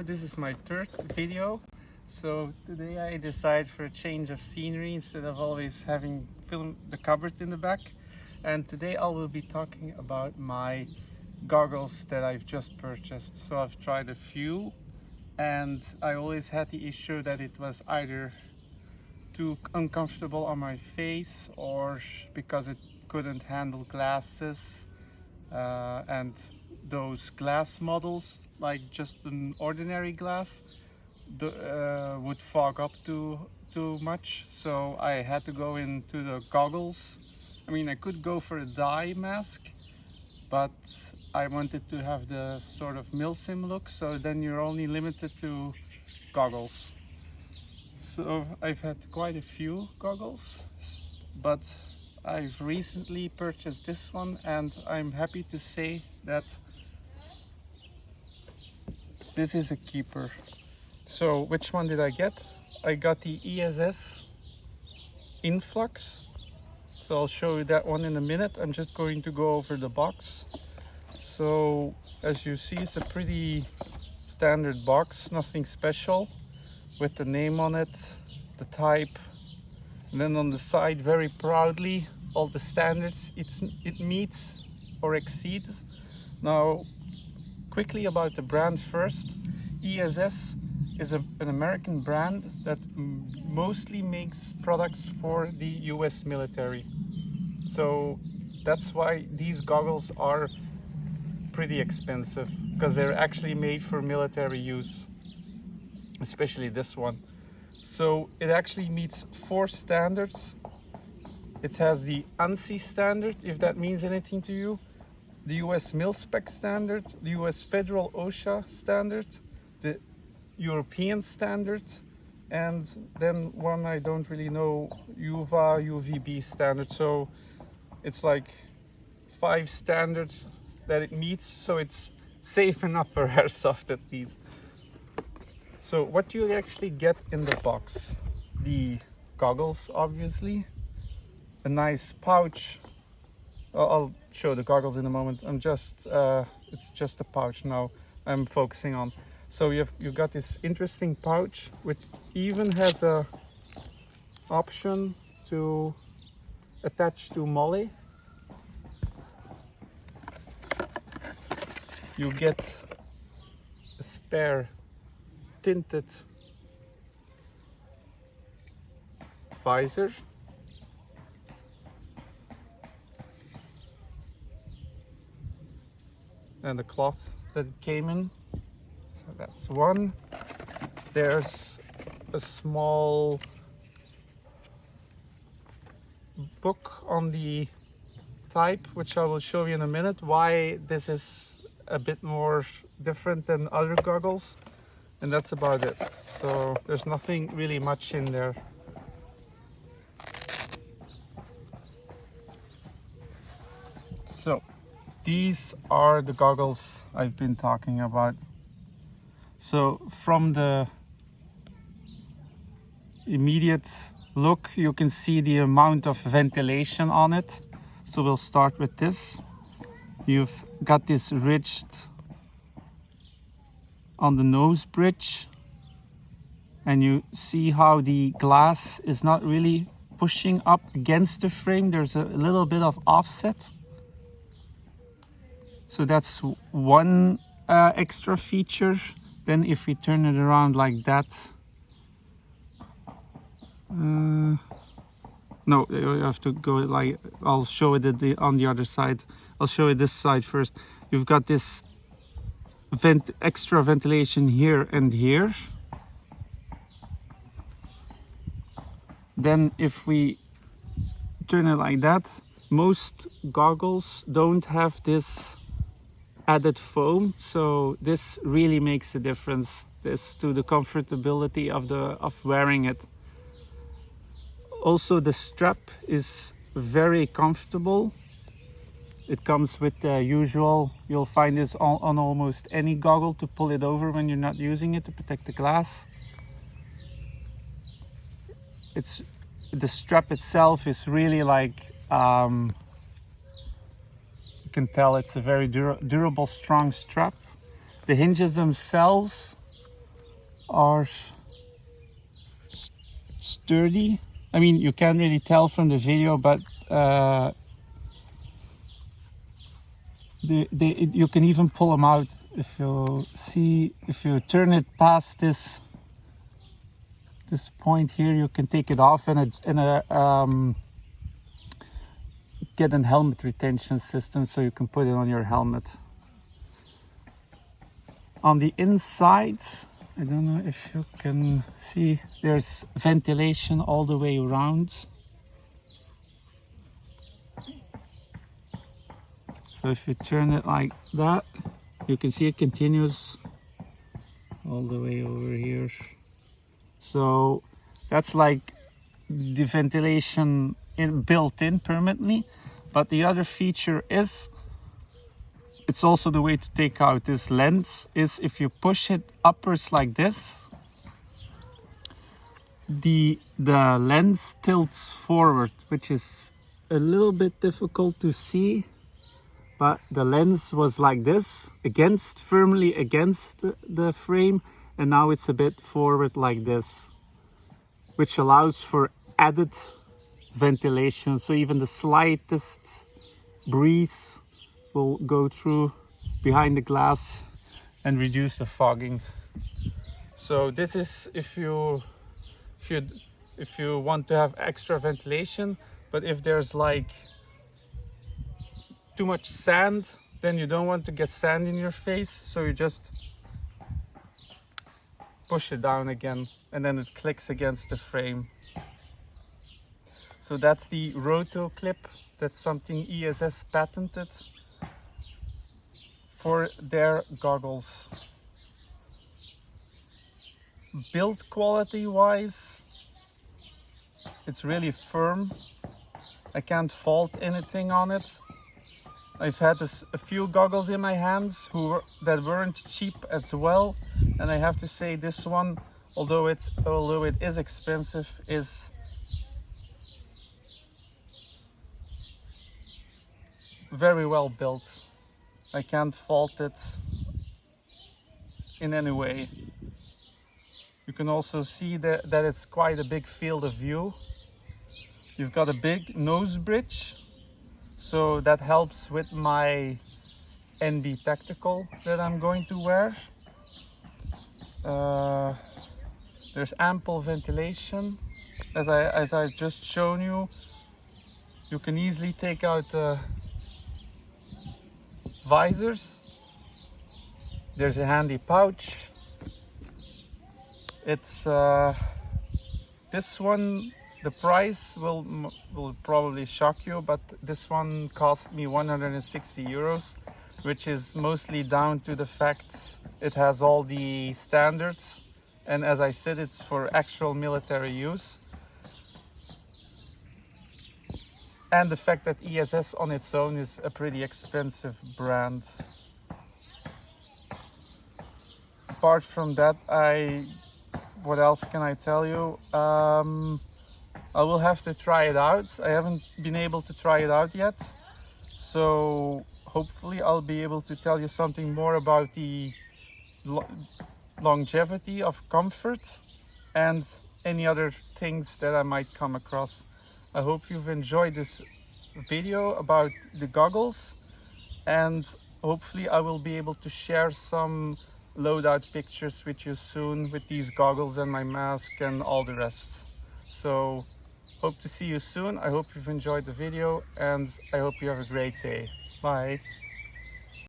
Hello, this is my third video. So today I decided for a change of scenery instead of always having film the cupboard in the back. And today I will be talking about my goggles that I've just purchased. So I've tried a few and I always had the issue that it was either too uncomfortable on my face or because it couldn't handle glasses, and those glass models, like just an ordinary glass, would fog up too much. So I had to go into the goggles. I mean, I could go for a dye mask, but I wanted to have the sort of milsim look, so then you're only limited to goggles. So I've had quite a few goggles, but I've recently purchased this one and I'm happy to say that this is a keeper. So which one did I get? I got the ESS Influx. So I'll show you that one in a minute. I'm just going to go over the box. So as you see, it's a pretty standard box, nothing special, with the name on it, the type, and then on the side, very proudly, all the standards it meets or exceeds. Now, quickly about the brand first. ESS is an American brand that mostly makes products for the US military. So that's why these goggles are pretty expensive, because they're actually made for military use, especially this one. So it actually meets 4 standards. It has the ANSI standard, if that means anything to you, the US Mil-Spec standard, the US Federal OSHA standard, the European standard, and then one I don't really know, UVB standard. So it's like 5 standards that it meets, so it's safe enough for airsoft at least. So what do you actually get in the box? The goggles, obviously, a nice pouch. I'll show the goggles in a moment. It's just a pouch now I'm focusing on. So you've got this interesting pouch, which even has a option to attach to MOLLE. You get a spare tinted visor, and the cloth that it came in. So that's one. There's a small book on the type, which I will show you in a minute, why this is a bit more different than other goggles. And that's about it. So there's nothing really much in there. So these are the goggles I've been talking about. So from the immediate look, you can see the amount of ventilation on it. So we'll start with this. You've got this ridged on the nose bridge, and you see how the glass is not really pushing up against the frame. There's a little bit of offset. So that's one extra feature. Then if we turn it around like that, no, you have to go like, I'll show it on the other side. I'll show you this side first. You've got this extra ventilation here and here. Then if we turn it like that, most goggles don't have this added foam, so this really makes a difference to the comfortability of wearing it. Also, the strap is very comfortable. It comes with the usual, you'll find this on almost any goggle, to pull it over when you're not using it to protect the glass. The strap itself is really like, you can tell it's a very durable, strong strap. The hinges themselves are sturdy. I mean, you can't really tell from the video, but you can even pull them out. If you see, if you turn it past this point here, you can take it off and get a helmet retention system, so you can put it on your helmet. On the inside, I don't know if you can see, there's ventilation all the way around. So if you turn it like that, you can see it continues all the way over here. So that's like the ventilation built in permanently. But the other feature is, it's also the way to take out this lens, is if you push it upwards like this, the lens tilts forward, which is a little bit difficult to see. But the lens was like this, firmly against the frame, and now it's a bit forward like this, which allows for added ventilation. So even the slightest breeze will go through behind the glass and reduce the fogging. So this is if you want to have extra ventilation, but if there's like too much sand, then you don't want to get sand in your face, so you just push it down again and then it clicks against the frame. So that's the roto clip. That's something ESS patented for their goggles. Build quality wise, it's really firm. I can't fault anything on it. I've had a few goggles in my hands that weren't cheap as well, and I have to say this one, although it is expensive, is very well built. I can't fault it in any way. You can also see that it's quite a big field of view. You've got a big nose bridge, so that helps with my NB Tactical that I'm going to wear. There's ample ventilation. As I just shown you, you can easily take out visors. There's a handy pouch. It's this one. The price will probably shock you, but this one cost me 160 euros, which is mostly down to the fact it has all the standards, and as I said, it's for actual military use, and the fact that ESS on its own is a pretty expensive brand. Apart from that, what else can I tell you? I will have to try it out. I haven't been able to try it out yet, so hopefully I'll be able to tell you something more about the longevity of comfort and any other things that I might come across. I hope you've enjoyed this video about the goggles, and hopefully I will be able to share some loadout pictures with you soon with these goggles and my mask and all the rest. So hope to see you soon. I hope you've enjoyed the video, and I hope you have a great day. Bye.